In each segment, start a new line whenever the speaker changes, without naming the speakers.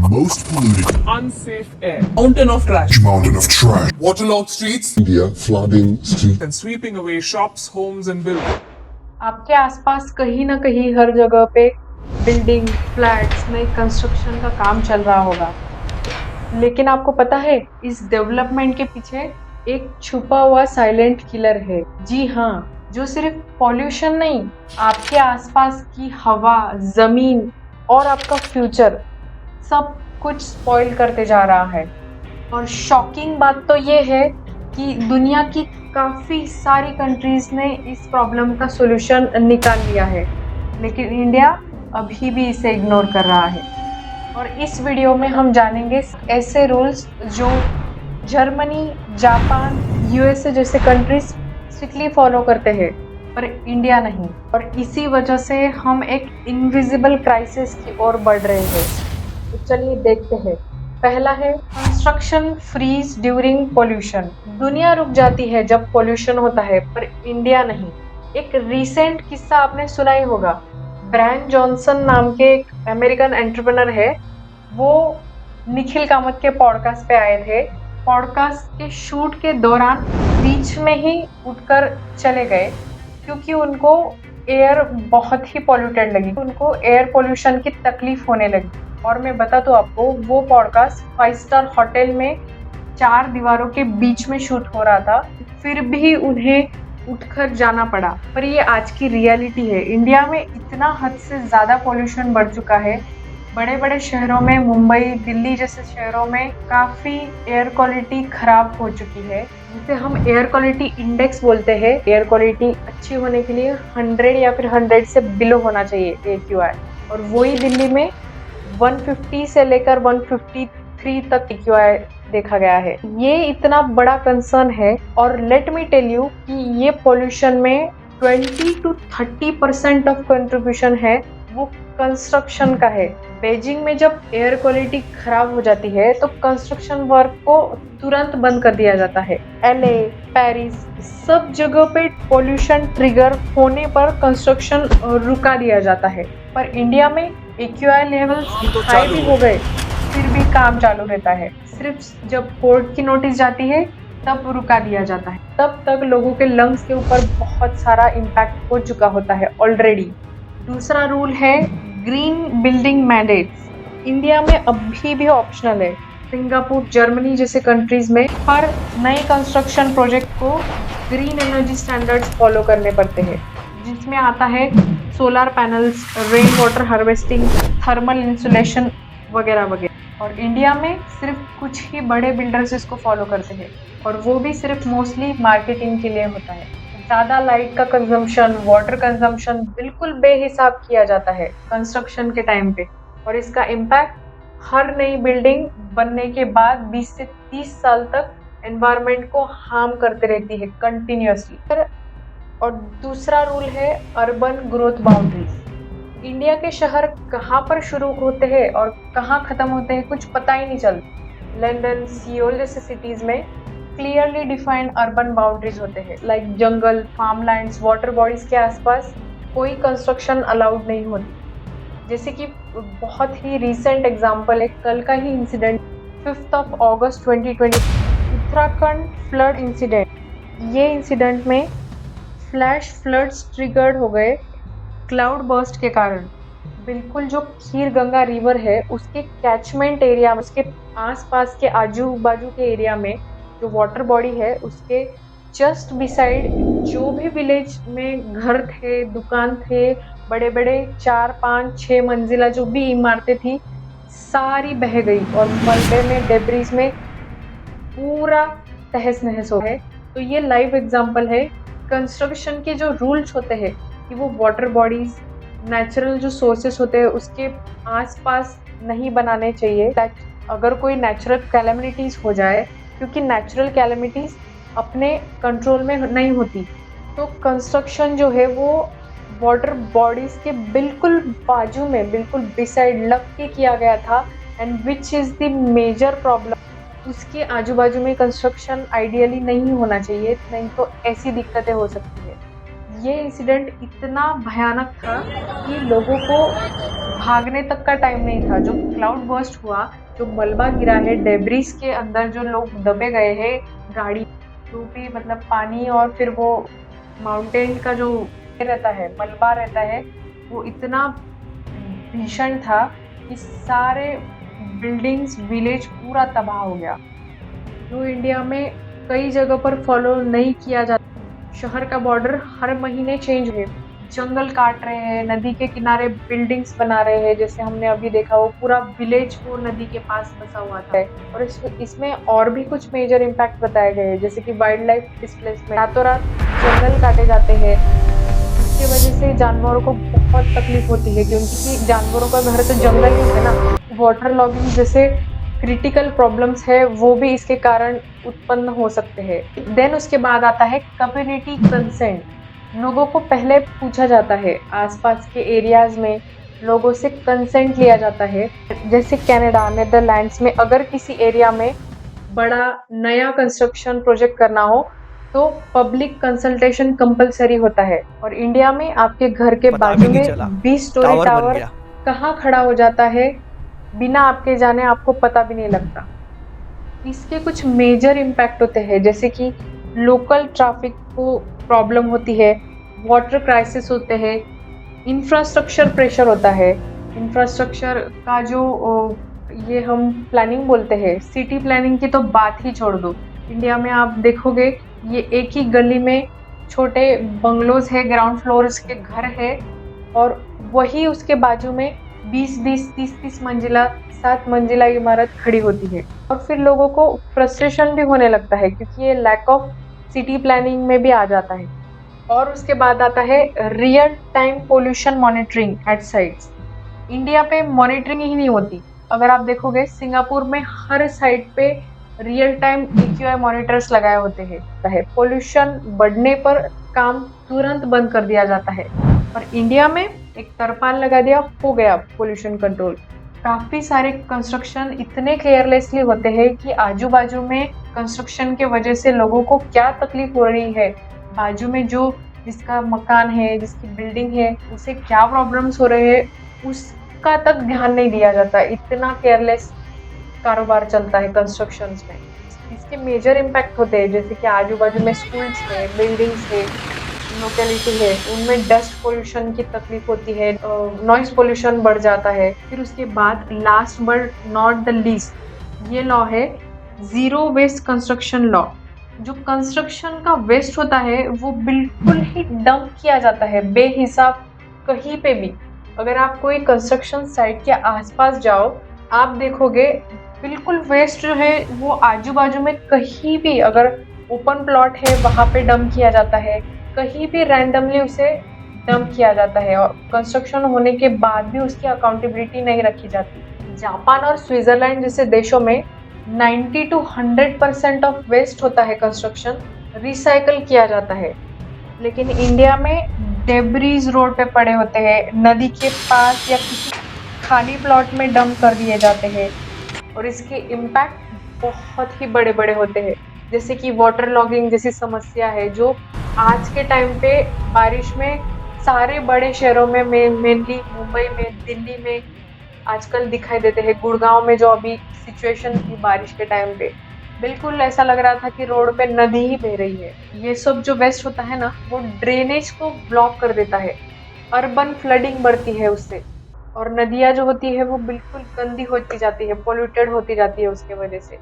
most polluted,
unsafe air, mountain of trash,
mountain of trash.
waterlogged streets,
India flooding streets.
and sweeping away shops, homes, and buildings.
आपके आसपास कहीं ना कहीं हर जगह पे building flats में कंस्ट्रक्शन का काम चल रहा होगा, लेकिन आपको पता है इस डेवलपमेंट के पीछे एक छुपा हुआ साइलेंट किलर है। जी हाँ, जो सिर्फ पॉल्यूशन नहीं, आपके आसपास की हवा, जमीन और आपका फ्यूचर सब कुछ स्पॉइल करते जा रहा है। और शॉकिंग बात तो ये है कि दुनिया की काफ़ी सारी कंट्रीज़ ने इस प्रॉब्लम का सॉल्यूशन निकाल लिया है, लेकिन इंडिया अभी भी इसे इग्नोर कर रहा है। और इस वीडियो में हम जानेंगे ऐसे रूल्स जो जर्मनी, जापान, यूएसए जैसे कंट्रीज स्ट्रिक्टली फॉलो करते हैं पर इंडिया नहीं, और इसी वजह से हम एक इनविजिबल क्राइसिस की ओर बढ़ रहे हैं। तो चलिए देखते हैं। पहला है कंस्ट्रक्शन फ्रीज ड्यूरिंग पोल्यूशन। दुनिया रुक जाती है जब पोल्यूशन होता है, पर इंडिया नहीं। एक रीसेंट किस्सा आपने सुना ही होगा। ब्रायन जॉनसन नाम के एक अमेरिकन एंटरप्रेन्योर है, वो निखिल कामत के पॉडकास्ट पे आए थे। पॉडकास्ट के शूट के दौरान बीच में ही उठकर चले गए क्योंकि उनको एयर बहुत ही पॉल्यूटेड लगी, उनको एयर पोल्यूशन की तकलीफ होने लगी। और मैं बता दूं आपको, वो पॉडकास्ट 5 स्टार होटल में 4 दीवारों के बीच में शूट हो रहा था, फिर भी उन्हें उठकर जाना पड़ा। पर ये आज की रियलिटी है। इंडिया में इतना हद से ज़्यादा पोल्यूशन बढ़ चुका है। बड़े बड़े शहरों में, मुंबई, दिल्ली जैसे शहरों में काफ़ी एयर क्वालिटी ख़राब हो चुकी है, जिसे हम एयर क्वालिटी इंडेक्स बोलते हैं। एयर क्वालिटी अच्छी होने के लिए 100 या फिर 100 से बिलो होना चाहिए AQI, और वही दिल्ली में 150 से लेकर 153 तक AQI देखा गया है। ये इतना बड़ा कंसर्न है। और लेट मी टेल यू कि ये पोल्यूशन में 20 to 30% ऑफ कंट्रीब्यूशन है वो कंस्ट्रक्शन का है। बीजिंग में जब एयर क्वालिटी खराब हो जाती है तो कंस्ट्रक्शन वर्क को तुरंत बंद कर दिया जाता है। LA, पेरिस, सब जगह पे पोल्यूशन ट्रिगर होने पर कंस्ट्रक्शन रुका दिया जाता है। पर इंडिया में AQI लेवल्स हाई भी हो गए, फिर भी काम चालू रहता है। सिर्फ जब कोर्ट की नोटिस जाती है तब रुका दिया जाता है। तब तक लोगों के लंग्स के ऊपर बहुत सारा इम्पैक्ट हो चुका होता है ऑलरेडी। दूसरा रूल है ग्रीन बिल्डिंग मैंडेट्स। इंडिया में अभी भी ऑप्शनल है। सिंगापुर, जर्मनी जैसे कंट्रीज में हर नए कंस्ट्रक्शन प्रोजेक्ट को ग्रीन एनर्जी स्टैंडर्ड्स फॉलो करने पड़ते हैं, जिसमें आता है solar panels, rain water harvesting, thermal insulation वगैरह वगैरह। और इंडिया में सिर्फ कुछ ही बड़े बिल्डर्स इसको फॉलो करते हैं, और वो भी सिर्फ मोस्टली मार्केटिंग के लिए होता है। ज़्यादा लाइट का कंजम्पशन, वाटर कंजम्पशन बिल्कुल बेहिसाब किया जाता है कंस्ट्रक्शन के टाइम पे, और इसका इम्पैक्ट हर नई बिल्डिंग बनने के बाद 20 से 30 साल तक एनवायरनमेंट को हार्म करते रहती है कंटिन्यूअसली। और दूसरा रूल है अर्बन ग्रोथ बाउंड्रीज। इंडिया के शहर कहाँ पर शुरू होते हैं और कहाँ ख़त्म होते हैं कुछ पता ही नहीं चलता। लंदन, सियोल जैसे सिटीज़ में क्लियरली डिफाइंड अर्बन बाउंड्रीज होते हैं, लाइक जंगल, फार्मलैंड्स, वाटर बॉडीज के आसपास कोई कंस्ट्रक्शन अलाउड नहीं होती। जैसे कि बहुत ही रीसेंट एग्जांपल है, कल का ही इंसिडेंट 5 अगस्त 2020 उत्तराखंड फ्लड इंसिडेंट। ये इंसिडेंट में फ्लैश फ्लड्स ट्रिगर्ड हो गए क्लाउड बर्स्ट के कारण। बिल्कुल जो खीर गंगा रिवर है उसके कैचमेंट एरिया, उसके आसपास के आजू बाजू के एरिया में जो वाटर बॉडी है उसके जस्ट बिसाइड जो भी विलेज में घर थे, दुकान थे, बड़े बड़े 4, 5, 6 मंजिला जो भी इमारतें थी सारी बह गई, और मलबे में, डेब्रिज में पूरा तहस नहस हो गए। तो ये लाइव एग्जांपल है। कंस्ट्रक्शन के जो रूल्स होते हैं कि वो वाटर बॉडीज, नेचुरल जो सोर्सेस होते हैं उसके आसपास नहीं बनाने चाहिए। अगर कोई नेचुरल कैलेमिटीज़ हो जाए, क्योंकि नेचुरल कैलेमिटीज़ अपने कंट्रोल में नहीं होती, तो कंस्ट्रक्शन जो है वो वाटर बॉडीज़ के बिल्कुल बाजू में, बिल्कुल बिसाइड लग के किया गया था, and which is the major problem. उसके आजू बाजू में कंस्ट्रक्शन आइडियली नहीं होना चाहिए, नहीं तो ऐसी दिक्कतें हो सकती है। ये इंसिडेंट इतना भयानक था कि लोगों को भागने तक का टाइम नहीं था। जो क्लाउड बर्स्ट हुआ, जो मलबा गिरा है, डेब्रिस के अंदर जो लोग दबे गए हैं, गाड़ी जो भी मतलब पानी और फिर वो माउंटेन का जो रहता है, मलबा रहता है, वो इतना भीषण था कि सारे बिल्डिंग्स, विलेज पूरा तबाह हो गया। जो इंडिया में कई जगह पर फॉलो नहीं किया जाता। शहर का बॉर्डर हर महीने चेंज हुए, जंगल काट रहे हैं, नदी के किनारे बिल्डिंग्स बना रहे हैं, जैसे हमने अभी देखा वो पूरा विलेज वो नदी के पास बसा हुआ था। और इसमें और भी कुछ मेजर इम्पैक्ट बताए गए हैं, जैसे कि वाइल्ड लाइफ डिस्प्लेसमेंट, रातों रात जंगल काटे जाते हैं, इसकी वजह से जानवरों को बहुत तकलीफ होती है, क्योंकि जानवरों का घर तो जंगल ही है ना। वाटर लॉगिंग जैसे क्रिटिकल प्रॉब्लम्स है वो भी इसके कारण उत्पन्न हो सकते हैं। देन उसके बाद आता है कम्युनिटी कंसेंट। लोगों को पहले पूछा जाता है, आसपास के एरियाज में लोगों से कंसेंट लिया जाता है। जैसे कनाडा, नेदरलैंड्स में अगर किसी एरिया में बड़ा नया कंस्ट्रक्शन प्रोजेक्ट करना हो तो पब्लिक कंसल्टेशन कंपलसरी होता है। और इंडिया में आपके घर के बाजू में 20 स्टोरी टावर कहाँ खड़ा हो जाता है बिना आपके जाने, आपको पता भी नहीं लगता। इसके कुछ मेजर इम्पैक्ट होते हैं, जैसे कि लोकल ट्रैफिक को प्रॉब्लम होती है, वाटर क्राइसिस होते हैं, इंफ्रास्ट्रक्चर प्रेशर होता है। इंफ्रास्ट्रक्चर का जो ये हम प्लानिंग बोलते हैं, सिटी प्लानिंग की तो बात ही छोड़ दो। इंडिया में आप देखोगे ये एक ही गली में छोटे बंगलोज है, ग्राउंड फ्लोर्स के घर है, और वही उसके बाजू में 20-20, 30-30 मंजिला, 7 मंजिला इमारत खड़ी होती है। और फिर लोगों को फ्रस्ट्रेशन भी होने लगता है, क्योंकि ये लैक ऑफ सिटी प्लानिंग में भी आ जाता है। और उसके बाद आता है real time pollution monitoring at sites. India पे मॉनिटरिंग ही नहीं होती। अगर आप देखोगे सिंगापुर में हर साइट पे रियल टाइम AQI मॉनिटर्स लगाए होते हैं। पोल्यूशन बढ़ने पर काम तुरंत बंद कर दिया जाता है। और इंडिया में एक तरपाल लगा दिया, हो गया पोल्यूशन कंट्रोल। काफ़ी सारे कंस्ट्रक्शन इतने केयरलेसली होते हैं कि आजू बाजू में कंस्ट्रक्शन के वजह से लोगों को क्या तकलीफ हो रही है, बाजू में जो जिसका मकान है, जिसकी बिल्डिंग है, उसे क्या प्रॉब्लम्स हो रहे हैं, उसका तक ध्यान नहीं दिया जाता। इतना केयरलेस कारोबार चलता है कंस्ट्रक्शंस में। इसके मेजर इम्पैक्ट होते हैं, जैसे कि आजू बाजू में स्कूल्स है, बिल्डिंग्स है, लोकेलिटी है, उनमें डस्ट पोल्यूशन की तकलीफ होती है, नॉइस पोल्यूशन बढ़ जाता है। फिर उसके बाद last but not the least ये लॉ है ज़ीरो वेस्ट कंस्ट्रक्शन लॉ। जो कंस्ट्रक्शन का वेस्ट होता है वो बिल्कुल ही डंप किया जाता है बेहिसाब कहीं पे भी। अगर आप कोई कंस्ट्रक्शन साइट के आसपास जाओ, आप देखोगे बिल्कुल वेस्ट जो है वो आजू बाजू में कहीं भी, अगर ओपन प्लॉट है वहाँ पे डंप किया जाता है, कहीं भी रैंडमली उसे डंप किया जाता है, और कंस्ट्रक्शन होने के बाद भी उसकी अकाउंटेबिलिटी नहीं रखी जाती। जापान और स्विट्जरलैंड जैसे देशों में 90 to 100% ऑफ वेस्ट होता है कंस्ट्रक्शन रिसाइकल किया जाता है। लेकिन इंडिया में डेब्रीज रोड पे पड़े होते हैं, नदी के पास या किसी खाली प्लॉट में डंप कर दिए जाते हैं, और इसके इम्पैक्ट बहुत ही बड़े बड़े होते हैं। जैसे कि वाटर लॉगिंग जैसी समस्या है, जो आज के टाइम पे बारिश में सारे बड़े शहरों में मेनली मुंबई में, दिल्ली में आजकल दिखाई देते हैं। गुड़गांव में जो अभी सिचुएशन थी बारिश के टाइम पे, बिल्कुल ऐसा लग रहा था कि रोड पे नदी ही बह रही है। ये सब जो वेस्ट होता है ना, वो ड्रेनेज को ब्लॉक कर देता है, अर्बन फ्लडिंग बढ़ती है उससे, और नदियाँ जो होती है वो बिल्कुल गंदी होती जाती है, पोल्यूटेड होती जाती है उसके वजह से।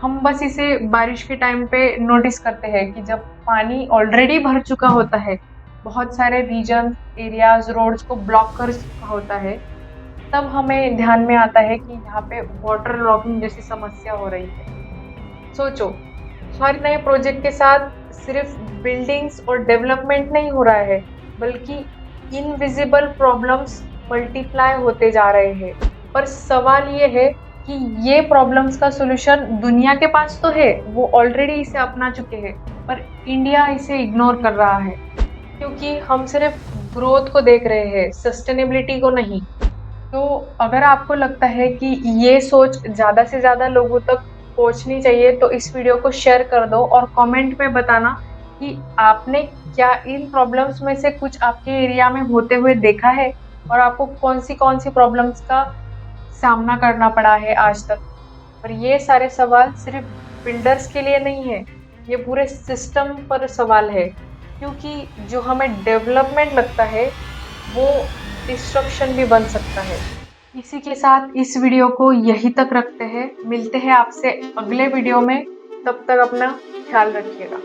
हम बस इसे बारिश के टाइम पे नोटिस करते हैं कि जब पानी ऑलरेडी भर चुका होता है, बहुत सारे रीजन, एरियाज, रोड्स को ब्लॉक कर चुका होता है, तब हमें ध्यान में आता है कि यहाँ पे वाटर लॉगिंग जैसी समस्या हो रही है। सोचो, हर नए प्रोजेक्ट के साथ सिर्फ बिल्डिंग्स और डेवलपमेंट नहीं हो रहा है, बल्कि इनविजिबल प्रॉब्लम्स मल्टीप्लाई होते जा रहे हैं। पर सवाल ये है कि ये प्रॉब्लम्स का सॉल्यूशन दुनिया के पास तो है, वो ऑलरेडी इसे अपना चुके हैं, पर इंडिया इसे इग्नोर कर रहा है, क्योंकि हम सिर्फ ग्रोथ को देख रहे हैं, सस्टेनेबिलिटी को नहीं। तो अगर आपको लगता है कि ये सोच ज़्यादा से ज़्यादा लोगों तक पहुंचनी चाहिए, तो इस वीडियो को शेयर कर दो और कमेंट में बताना कि आपने क्या इन प्रॉब्लम्स में से कुछ आपके एरिया में होते हुए देखा है। और आपको कौन सी प्रॉब्लम्स का सामना करना पड़ा है आज तक। और ये सारे सवाल सिर्फ बिल्डर्स के लिए नहीं है, ये पूरे सिस्टम पर सवाल है, क्योंकि जो हमें डेवलपमेंट लगता है वो डिस्ट्रक्शन भी बन सकता है। इसी के साथ इस वीडियो को यहीं तक रखते हैं, मिलते हैं आपसे अगले वीडियो में, तब तक अपना ख्याल रखिएगा।